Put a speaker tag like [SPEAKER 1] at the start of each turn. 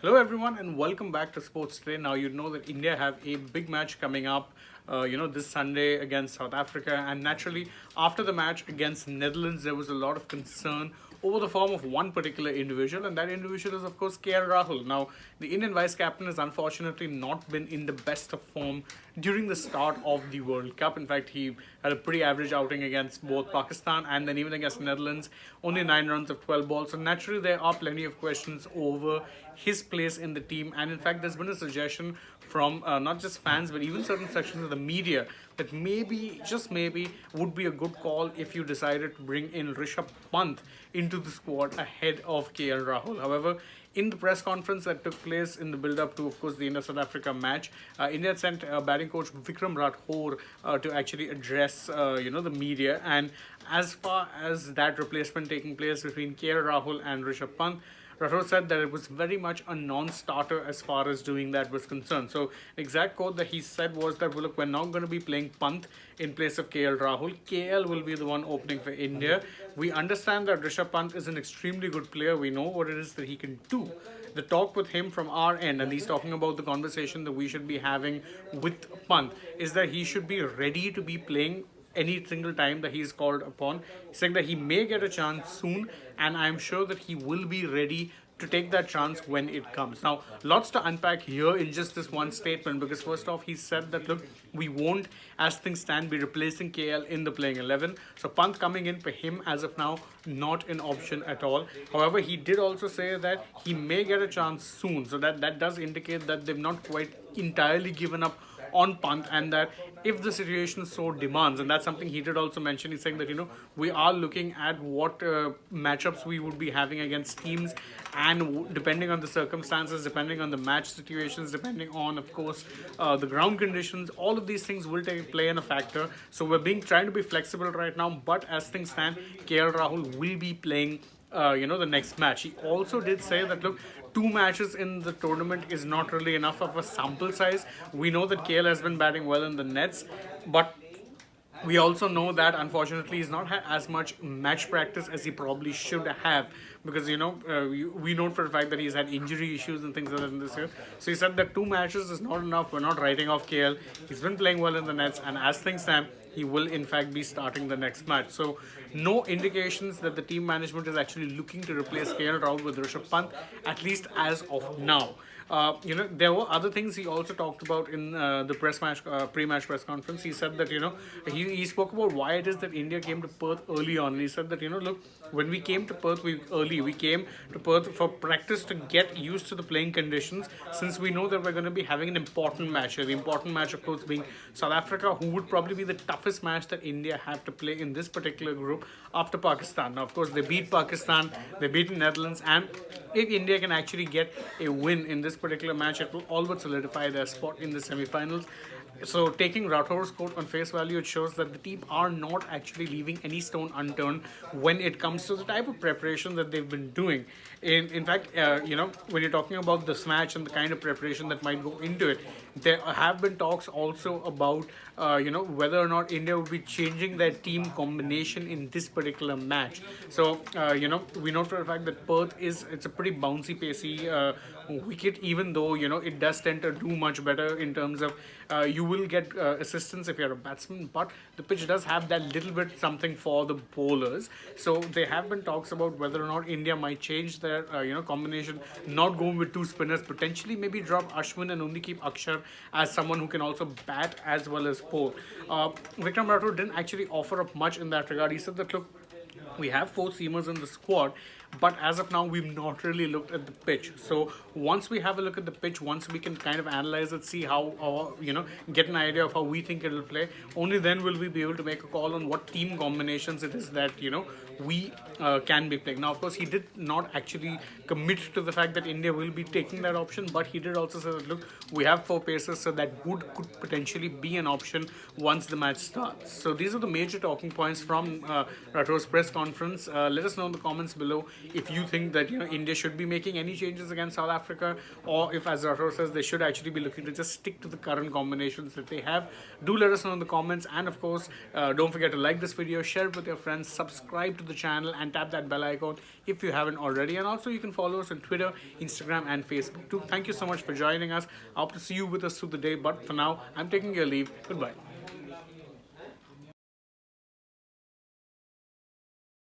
[SPEAKER 1] Hello everyone and welcome back to Sports Today. Now you know that India have a big match coming up, this Sunday against South Africa, and naturally after the match against Netherlands there was a lot of concern over the form of one particular individual, and that individual is of course KL Rahul. Now the Indian vice captain has unfortunately not been in the best of form during the start of the World Cup. In fact, he had a pretty average outing against both Pakistan and then even against Netherlands, only 9 runs of 12 balls. So naturally there are plenty of questions over his place in the team, and in fact there's been a suggestion from not just fans but even certain sections of the media that maybe, just maybe, would be a good call if you decided to bring in Rishabh Pant into the squad ahead of KL Rahul. However, in the press conference that took place in the build-up to, of course, the India-South Africa match, India had sent batting coach Vikram Rathour to actually address, the media. And as far as that replacement taking place between KL Rahul and Rishabh Pant, Rathour said that it was very much a non-starter as far as doing that was concerned. So, the exact quote that he said was that, well, look, we're not going to be playing Pant in place of KL Rahul. KL will be the one opening for India. We understand that Rishabh Pant is an extremely good player. We know what it is that he can do. The talk with him from our end, and he's talking about the conversation that we should be having with Pant, is that he should be ready to be playing any single time that he is called upon, saying that he may get a chance soon, and I'm sure that he will be ready to take that chance when it comes. Now, lots to unpack here in just this one statement, because first off, he said that, look, we won't, as things stand, be replacing KL in the playing 11. So Pant coming in for him as of now, not an option at all. However, he did also say that he may get a chance soon. So that does indicate that they've not quite entirely given up on Pant, and that if the situation so demands, and that's something he did also mention, he's saying that we are looking at what matchups we would be having against teams, and depending on the circumstances, depending on the match situations, depending on, of course, the ground conditions, all of these things will play in a factor. So we're trying to be flexible right now, but as things stand, KL Rahul will be playing the next match. He also did say that, look, 2 matches in the tournament is not really enough of a sample size. We know that KL has been batting well in the nets, but we also know that unfortunately he's not had as much match practice as he probably should have, because we know for a fact that he's had injury issues and things like that in this year. So he said that 2 matches is not enough. We're not writing off KL. He's been playing well in the nets, and as things stand, he will in fact be starting the next match. So no indications that the team management is actually looking to replace KL Rahul with Rishabh Pant, at least as of now. There were other things he also talked about in the pre-match press conference. He said that he spoke about why it is that India came to Perth early on. And he said that look, when we came to Perth we came to Perth for practice to get used to the playing conditions, since we know that we're going to be having an important match here. The important match, of course, being South Africa, who would probably be the toughest match that India have to play in this particular group after Pakistan. Now, of course, they beat Pakistan, they beat the Netherlands, and if India can actually get a win in this particular match, it will all but solidify their spot in the semi-finals. So, taking Rathour's quote on face value, it shows that the team are not actually leaving any stone unturned when it comes to the type of preparation that they've been doing. In fact, when you're talking about this match and the kind of preparation that might go into it, there have been talks also about whether or not India would be changing their team combination in this particular match. So we know for a fact that Perth it's a pretty bouncy, pacey wicket, even though it does tend to do much better in terms of you will get assistance if you're a batsman, but the pitch does have that little bit something for the bowlers. So there have been talks about whether or not India might change their combination, not go with 2 spinners, potentially maybe drop Ashwin and only keep Akshar as someone who can also bat as well as bowl. Vikram Rathour didn't actually offer up much in that regard. He said that, look, we have 4 seamers in the squad, but as of now we've not really looked at the pitch. So once we have a look at the pitch, once we can kind of analyze it, see how get an idea of how we think it will play, only then will we be able to make a call on what team combinations it is that we can be playing. Now, of course, he did not actually commit to the fact that India will be taking that option, but he did also say that, look, we have 4 pacers, so that could potentially be an option once the match starts. So these are the major talking points from Rathour's press press conference. Let us know in the comments below if you think that India should be making any changes against South Africa, or if, as Rathour says, they should actually be looking to just stick to the current combinations that they have. Do let us know in the comments, and of course, don't forget to like this video, share it with your friends, subscribe to the channel, and tap that bell icon if you haven't already. And also, you can follow us on Twitter, Instagram, and Facebook too. Thank you so much for joining us. I hope to see you with us through the day. But for now, I'm taking your leave. Goodbye.